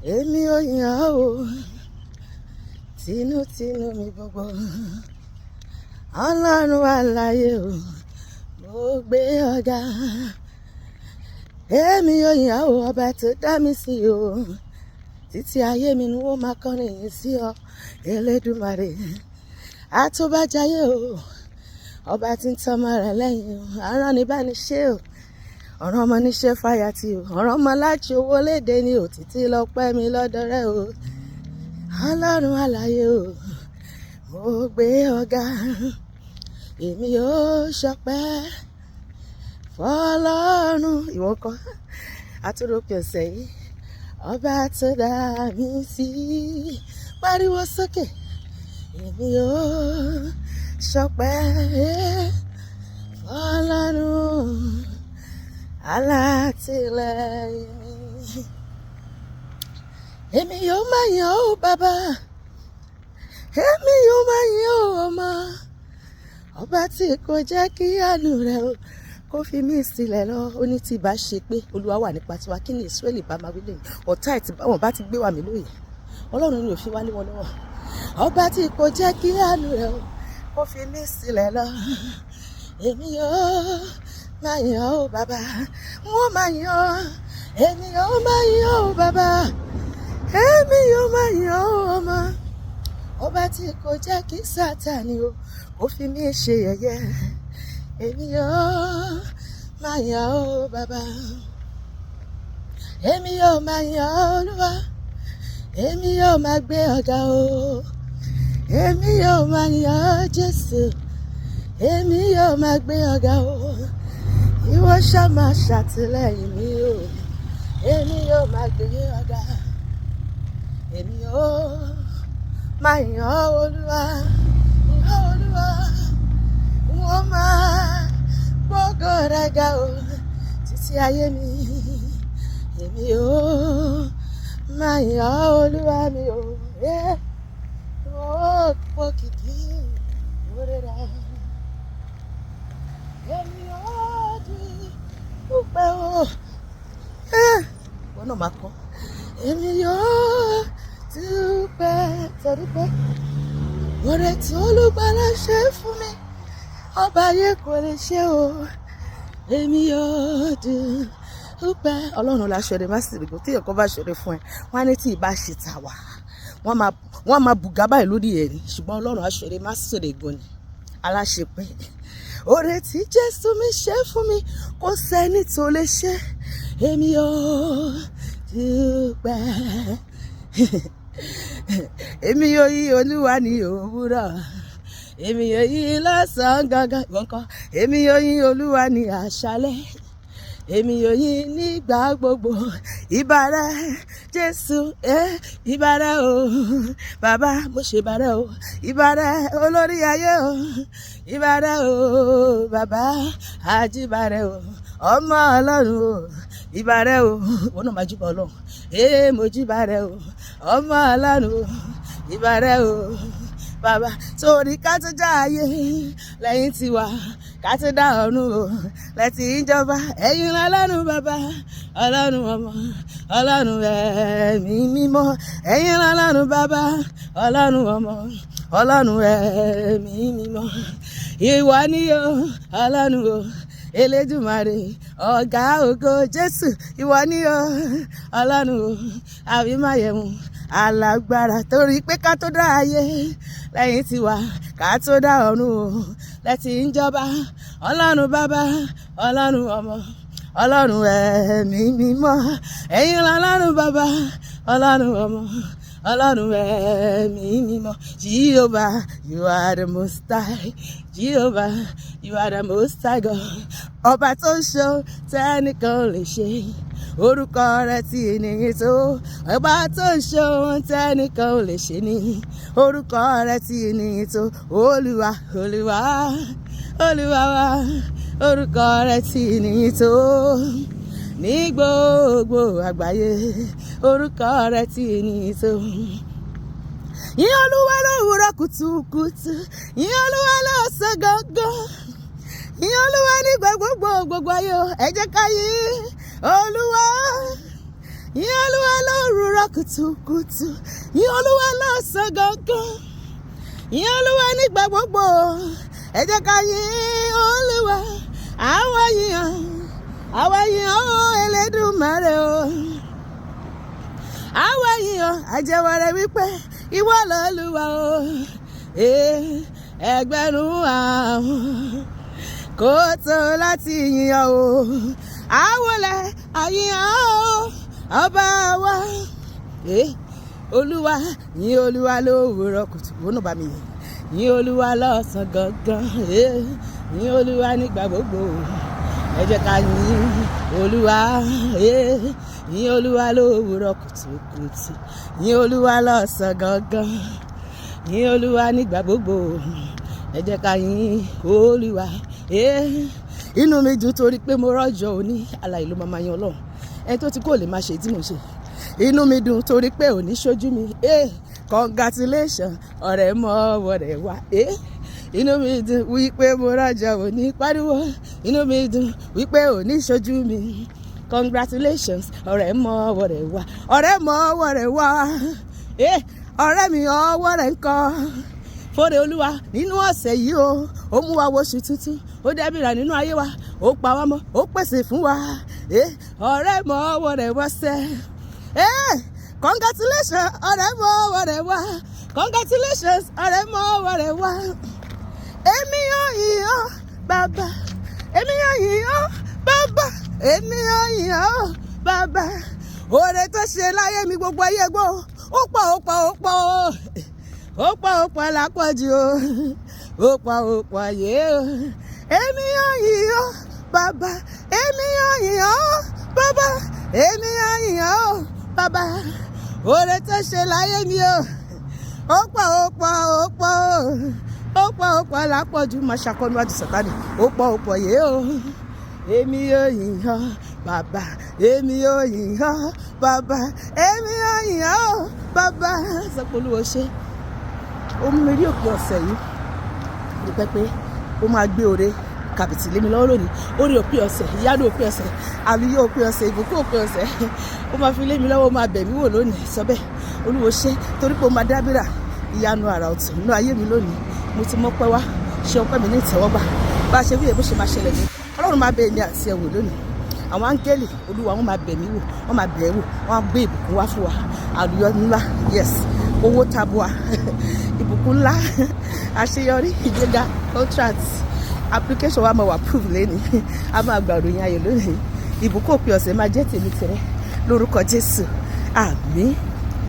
èmi ò yàn ó tinútinú mi gbogbo. Ọlọ́run àlàyé o, mo gbé ọ̀gá. Èmi ò yàn ó ọba tó dá mi sí o, títí ayé mi ni wọ́n máa kọrin yìí sí ọ Elédùmarè. Àtúbàjáyé o, ọba tí ń tọ́mọ rẹ̀ lẹ́yìn o, aràn ní bá ní ṣe o, ọ̀ràn ọmọ níṣẹ́ fàyà tí o, ọ̀ràn ọmọ láti owó léde ní òtítí lọ́pẹ́ mi lọ́dọ̀ rẹ o. Ọlọ́run àlàyé o, mo gbé ọ̀gá. Èmi yóò ṣọpẹ́ fọ́lọ́run. Ìwọ kọ́ àtúrókè ọ̀sẹ̀ yìí, ọba tó dá mi sí, pariwo sókè. Èmi yóò ṣọpẹ́ fọ́lọ́run alátìlẹ́yìn mi. Èmi yóò máa yàn ó bàbá, èmi yóò máa yàn ó ọmọ, ọba tí kò jẹ́ kí àánú rẹ̀ o kó fi mí sílẹ̀ lọ. Ó ní tí ìbá ṣe pé Olúwa wà nípa tiwa, kí ni Ísírẹ́lì bá máa wí lẹ́yìn? Ọ̀tá ẹ̀ tí wọ́n bá ti gbé wa mì lóye, Ọlọ́run ni ò fi wá lé wọn lọ́wọ́. Ọba tí kò jẹ́ kí àánú rẹ̀ o kó fi mí sílẹ̀ lọ. Èmi yóò máa yàn ó bàbá, wọ́n máa yàn. Èmi yóò máa yàn ó bàbá, èmi yóò máa yàn ó ọmọ, ọba tí kò jẹ́ kí Sátánì o kó fi mí ṣe yẹ̀yẹ́. Èmi yóò máa yàn ó bàbá, èmi yóò máa yàn Olúwa, èmi yóò máa gbé ọ̀gá o, èmi yóò máa yàn Jésù, èmi yóò máa gbé ọ̀gá o. Ìwọ ṣá máa ṣàtìlẹ́yìn mi o, èmi yóò máa gbé ọ̀gá. Èmi yóò máa yàn Olúwa, yàn Olúwa, wọ́n máa gbógo rẹ̀ ga o títí ayé mi. Èmi yóò máa yàn Olúwa mi o, ó pọ̀ kìkì lórí rẹ̀. Èmi yóò dúpẹ́ o, wọ́n náà máa kọ́. Èmi yóò dúpẹ́ torí pé oore tí Olùgbàlà ṣe fún mi, ọba ayé kò lè ṣe o. Èmi yóò dúpẹ́. Ọlọ́run la ṣọ̀rẹ́ má sì rìgbò tí èèyàn bá ṣọ̀rẹ́ fún ẹ, wọ́n á ní tí ìbá ṣe tà wá, wọ́n máa bùgá báyìí lórí ẹ̀ ní, ṣùgbọ́n Ọlọ́run aṣọ̀rẹ́ má sì rìgbò ni aláṣepẹ́. Oore tí Jésù mi ṣe fún mi kò sẹ́ni tó lè ṣe. Èmi yóò dúpẹ́. Èmi yóò yí Olúwa ní òwúrọ̀, èmi yóò yí lọ́sàn-án gangan. Ìwọ ńkọ́? Èmi yóò yí Olúwa ní àṣálẹ́, èmi yóò yí nígbà gbogbo. Ìbà rẹ Jésù, ìbà rẹ o bàbá, mo ṣe ìbà rẹ o. Ìbà rẹ olórí ayé o, ìbà rẹ o bàbá, àjíbà rẹ o ọmọ Ọlọ́run o. Ìbà rẹ o, wọn náà máa júbà Ọlọ́run. Mo júbà rẹ o ọmọ Ọlọ́run o. Ìbà rẹ o bàbá, torí ká tó dá ayé lẹ́yìn tiwa, ká tó dá ọ̀run o lẹ́tì ìjọba. Ẹ̀yin Ọlọ́run bàbá, Ọlọ́run ọmọ, Ọlọ́run ẹ̀mí mímọ́. Ẹ̀yin Ọlọ́run bàbá, Ọlọ́run ọmọ, Ọlọ́run ẹ̀mí mímọ́. Ìwọ ni o Ọlọ́run o Elédùmarè, ọ̀gá ògo Jésù. Ìwọ ni o Ọlọ́run o àwímáyẹ̀mú alágbára, torí pé ká tó dá ayé lẹ́yìn tiwa, ká tó dá ọ̀run o lẹ́tì ń jọba. Ọlọ́run bàbá, Ọlọ́run ọmọ, Ọlọ́run ẹ̀mí mímọ́. Ẹ̀yin Ọlọ́run bàbá, Ọlọ́run ọmọ, Ọlọ́run ẹ̀mí mímọ́. Jehovah, you are the most high. Jehovah, you are the most high God. Ọba tó ń ṣe tẹ́nìkan ò lè ṣe, orúkọ rẹ̀ tí ènìyàn tó. Ọba tó ń ṣe ohun tẹ́nìkan ò lè ṣe ní, orúkọ rẹ̀ tí ènìyàn tó. Olúwa, Olúwa, Olúwa wa, orúkọ rẹ̀ tí ènìyàn tó. Ní gbogbo àgbáyé, orúkọ rẹ̀ tí ènìyàn tó. Yìn Olúwa lówùúrọ̀ kùtùkùtù, yìn Olúwa lọ́sàn gangan, yìn Olúwa ní gbogbo ayé o. Ẹ jẹ́ ká yìn Olúwa, yìn Olúwa lówùúrọ̀ kùtùkùtù, yìn Olúwa lọ́sàn gangan, yìn Olúwa nígbà gbogbo. Ẹ jẹ́ ká yìn Olúwa, àwa yìn ọ́ Elédùmarè o. Àwa yìn ọ́, àjẹwọ́ rẹ̀ wípé ìwọ l'Olúwa o. Ẹgbẹ̀rún àwọn kò tó láti yìn ọ́ o. Àwọlẹ̀ àyìn ọ́ ọba wa. Olúwa, yìn Olúwa lówùúrọ̀ kùtù, wọ́n náà bá mi yìn. Yìn Olúwa lọ́sàn gangan, yìn Olúwa nígbà gbogbo. Ẹ jẹ́ ká yìn Olúwa, yìn Olúwa lówùúrọ̀ kùtùkùtù, yìn Olúwa lọ́sàn gangan, yìn Olúwa nígbà gbogbo. Ẹ jẹ́ ká yìn Olúwa. Inú mi dùn torí pé mo rọ́jọ́ òní, alààyè ló máa yan Ọlọ́run. Ẹni tó ti kó lè máa ṣe tí mo ṣe. Inú mi dùn torí pé òní ṣojú mi. Congratulations, ọ̀rẹ́ mọ́ ọwọ́ rẹ̀ wá. Inú mi dùn wípé mo rọ́jọ́ òní, pariwo. Inú mi dùn wípé òní ṣojú mi. Congratulations, ọ̀rẹ́ mọ́ ọwọ́ rẹ̀ wá. Ọ̀rẹ́ mọ́ ọwọ́ rẹ̀ wá. Ọ̀rẹ́ mi ọwọ́ rẹ̀ ń kọ́. Fóre Olúwa nínú ọ̀sẹ̀ yìí o, ó mú wa wọṣù tuntun, ó dábìrà nínú ayé wa, ó pa wá mọ́, ó pèsè fún wa. Ọ̀rẹ́ mọ́ ọwọ́ rẹ̀ wá sẹ́. Congratulations, ọ̀rẹ́ mọ́ ọwọ́ rẹ̀ wá. Congratulations, ọ̀rẹ́ mọ́ ọwọ́ rẹ̀ wá. Èmi yóò yìn ọ́ bàbá, èmi yóò yìn ọ́ bàbá, èmi yóò yìn ọ́ bàbá. Oore tó ṣe láyé mi gbogbo ayé gbọ́, ó pọ̀ ó pọ̀ ó pọ̀ ó pọ̀ lápọ̀jù ó pọ̀ yé o. Èmi yóò yìn ọ́ bàbá, èmi yóò yìn ọ́ bàbá, èmi yóò yìn ọ́ bàbá. Oore tó ṣe láyé mi o, ó pọ̀ lápọ̀jù. Máa ṣàkóso àti sàtánì, ó pọ̀ yé o. Èmi yóò yìn ọ́ bàbá, èmi yóò yìn ọ́ bàbá, èmi yóò yìn ọ́ bàbá. Sọ pé Olúwa ṣe. Ó mú mi rí òpin ọ̀sẹ̀ yìí, rí pẹ́pẹ́ ó máa gbé oore kàbìtì lé mi lọ́wọ́ lónìí. Ó rí òpin ọ̀sẹ̀, ìyanu òpin ọ̀sẹ̀, àlùyọ òpin ọ̀sẹ̀, ìbùkún òpin ọ̀sẹ̀. Ó máa fi lé mi lọ́wọ́, ó máa bẹ̀ mí wò lónìí. Sọ bẹ́ẹ̀, Olúwa ṣe, torí pé ó máa dábìrà ìyanu àrà ọ̀tún nínú ayé mi lónìí. Mo ti mọ́pẹ́ wá, ṣe ọpẹ́ mi ní ìtẹ́wọ́gbà. Bá a ṣe wí yẹn bó ṣe máa ṣẹlẹ̀ ní. Ọlọ́run máa bẹ̀ èmi àti ẹ wò lónìí. Àwọn áńgẹ́lì Olúwa wọn máa bẹ̀ mí wò, wọ́n máa bẹ̀ ẹ́ wò, wọ́n á gbé ìbùkún wá fún wa. Àlùyọ ńlá, yes, owó tabua, ìbùkún ńlá, àṣeyọrí, ìgbéga, contract, application wa máa wà proof lẹ́ni. A máa gba òròyìn ayọ̀ lónìí. Ìbùkún òpin ọ̀sẹ̀ máa jẹ́ tèmi tẹ̀rẹ́ lórúkọ Jésù. Àmín.